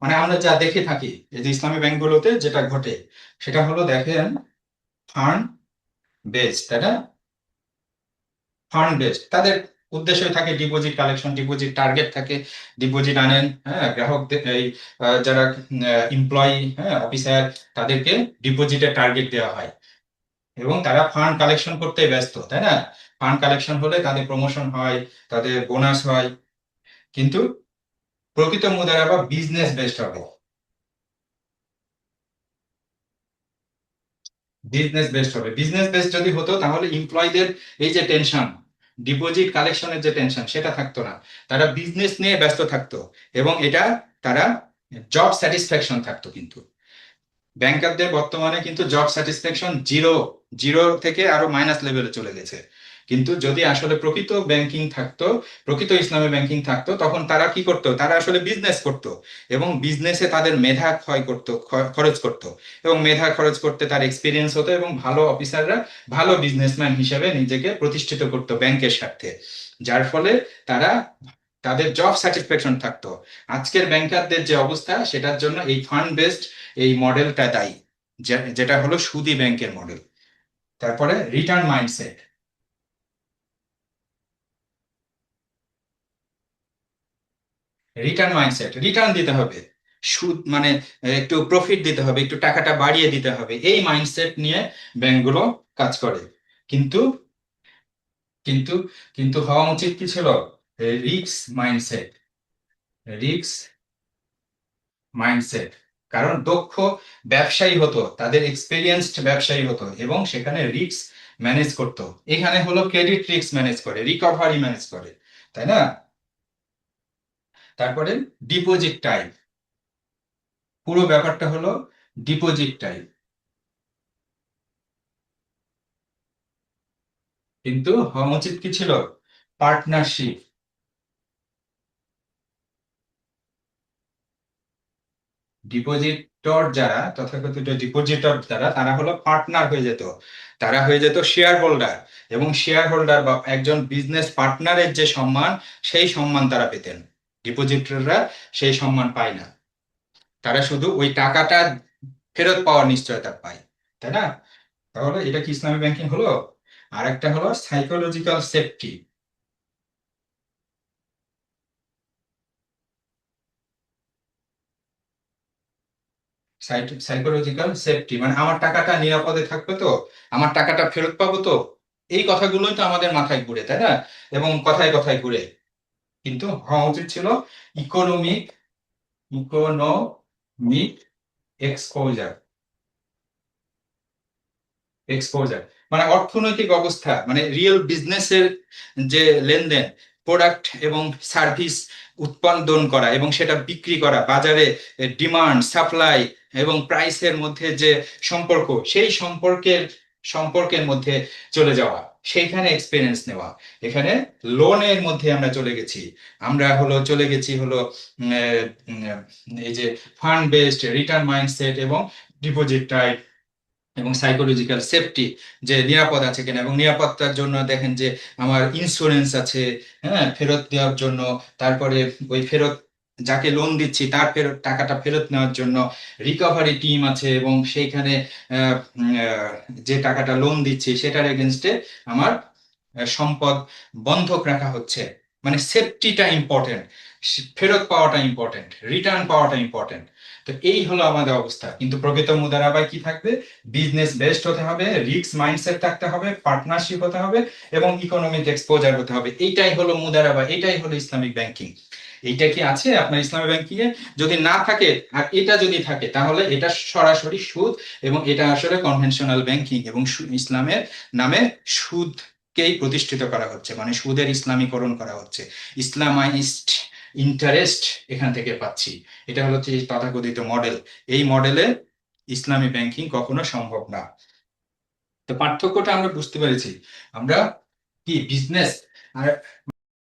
মানে আমরা যা দেখে থাকি এই যে ইসলামী ব্যাংকগুলোতে যেটা ঘটে সেটা হলো দেখেন ফান্ড বেসড, তাই না? ফান্ড বেসড তাদের উদ্দেশ্য থাকে ডিপোজিট কালেকশন, ডিপোজিট টার্গেট থাকে, ডিপোজিট আনেন, হ্যাঁ, গ্রাহকদের এই যারা এমপ্লয়ি, হ্যাঁ, অফিসার, তাদেরকে ডিপোজিটের টার্গেট দেওয়া হয় এবং তারা ফান্ড কালেকশন করতে ব্যস্ত, তাই না? ফান্ড কালেকশন হলে তাদের প্রমোশন হয়, তাদের বোনাস হয়। কিন্তু প্রকৃত মুদারাবা বিজনেস বেসড হবে। বিজনেস বেসড হবে। বিজনেস বেসড যদি হতো তাহলে এমপ্লয়ীদের এই যে টেনশন, ডিপোজিট কালেকশনের যে টেনশন, সেটা থাকতো না। তারা বিজনেস নিয়ে ব্যস্ত থাকতো এবং এটা তারা জব স্যাটিসফ্যাকশন থাকতো। কিন্তু ব্যাংকারদের বর্তমানে কিন্তু জব স্যাটিসফ্যাকশন জিরো, জিরো থেকে আরো মাইনাস লেভেলে চলে গেছে। কিন্তু যদি আসলে প্রকৃত ব্যাংকিং থাকতো, প্রকৃত ইসলামী ব্যাংকিং থাকতো, তখন তারা কি করতো? তারা আসলে বিজনেস করতো এবং বিজনেসে তাদের মেধা ক্ষয় করতো, খরচ করতো, এবং মেধা খরচ করতে তার এক্সপিরিয়েন্স হতো এবং ভালো অফিসাররা ভালো বিজনেসম্যান হিসেবে নিজেকে প্রতিষ্ঠিত করতো ব্যাংকের স্বার্থে। যার ফলে তারা তাদের জব স্যাটিসফ্যাকশন থাকতো। আজকের ব্যাংকারদের যে অবস্থা সেটার জন্য এই ফান্ড বেসড এই মডেলটা দায়ী, যেটা হলো সুদী ব্যাংকের মডেল। তারপরে return mindset. Return mindset, return দিতে হবে, সুদ মানে একটু প্রফিট দিতে হবে, একটু টাকাটা বাড়িয়ে দিতে হবে, এই মাইন্ডসেট নিয়ে ব্যাংকগুলো কাজ করে। কিন্তু কিন্তু কিন্তু হওয়া উচিত কি ছিল? রিক্স মাইন্ডসেট, রিক্স মাইন্ডসেট। কারণ দক্ষ ব্যবসায়ী হতো, তাদের এক্সপেরিয়েন্সড ব্যবসায়ী হতো এবং সেখানে রিস্ক ম্যানেজ করতো। এখানে হলো ক্রেডিট রিস্ক ম্যানেজ করে, রিকভারি ম্যানেজ করে, তাই না? তারপরে ডিপোজিট টাইপ, পুরো ব্যাপারটা হলো ডিপোজিট টাইপ। কিন্তু হওয়া উচিত কি ছিল? পার্টনারশিপ। ডিপোজিটর যারা, তথাকথিত ডিপোজিটর যারা, তারা হলো পার্টনার হয়ে যেত, তারা হয়ে যেত শেয়ার হোল্ডার। এবং শেয়ার হোল্ডার বা একজন বিজনেস পার্টনারের যে সম্মান, সেই সম্মান তারা পেতেন। ডিপোজিটররা সেই সম্মান পায় না, তারা শুধু ওই টাকাটা ফেরত পাওয়ার নিশ্চয়তা পায়, তাই না? তাহলে এটা কি ইসলামী ব্যাংকিং হলো? আর একটা হলো সাইকোলজিক্যাল সেফটি। সাইকোলজিক্যাল সেফটি মানে আমার টাকাটা নিরাপদে থাকবে তো, আমার টাকাটা ফেরত পাবো তো, এই কথাগুলোই তো আমাদের মাথায় ঘুরে, তাই না? এবং কথায় কথায় ঘুরে। কিন্তু হওয়া উচিত ছিল ইকোনমিক, ইকোনমিক এক্সপোজার, এক্সপোজার মানে অর্থনৈতিক অবস্থা, মানে রিয়েল বিজনেসের যে লেনদেন, প্রোডাক্ট এবং সার্ভিস উৎপাদন করা এবং সেটা বিক্রি করা, বাজারে ডিমান্ড সাপ্লাই এবং প্রাইসের মধ্যে যে সম্পর্ক, সেই সম্পর্কের মধ্যে চলে যাওয়া, সেইখানে এক্সপিরিয়েন্স নেওয়া। এখানে লোনের মধ্যে আমরা চলে গেছি, আমরা হলো চলে গেছি হলো এই যে ফান্ড বেসড রিটার্ন মাইন্ডসেট এবং ডিপোজিট টাইপ এবং সাইকোলজিক্যাল সেফটি, যে নিরাপদ আছে কিনা, এবং নিরাপত্তার জন্য দেখেন যে আমার ইন্স্যুরেন্স আছে, হ্যাঁ, ফেরত দেওয়ার জন্য। তারপরে ওই ফেরত যাকে লোন দিচ্ছি তার ফেরত টাকাটা ফেরত নেওয়ার জন্য রিকভারি টিম আছে এবং সেইখানে যে টাকাটা লোন দিচ্ছি সেটার এগেনস্টে আমার সম্পদ বন্ধক রাখা হচ্ছে। মানে সেফটিটা ইম্পর্টেন্ট, ফেরত পাওয়াটা ইম্পর্টেন্ট, রিটার্ন পাওয়াটা ইম্পর্টেন্ট। তো এই হলো আমাদের অবস্থা। কিন্তু প্রকৃত মুদারাবায় কি থাকবে? বিজনেস বেসড হতে হবে, রিস্ক মাইন্ডসেট থাকতে হবে, পার্টনারশিপ হতে হবে এবং ইকোনমিক এক্সপোজার হতে হবে। এইটাই হলো মুদারাবা, এটাই হলো ইসলামিক ব্যাংকিং। এইটা কি আছে আপনার ইসলামিক ব্যাংকিং এ? যদি না থাকে আর এটা যদি থাকে তাহলে এটা সরাসরি সুদ, এবং এটা আসলে কনভেনশনাল ব্যাংকিং এবং ইসলামের নামে সুদকেই প্রতিষ্ঠিত করা হচ্ছে, মানে সুদের ইসলামীকরণ করা হচ্ছে, ইসলামাইজড ইন্টারেস্ট এখান থেকে পাচ্ছি। এটা হলো যে তথাকথিত মডেল। এই মডেলে ইসলামী ব্যাংকিং কখনো সম্ভব না। তো পার্থক্যটা আমরা বুঝতে পেরেছি। আমরা কি বিজনেস আর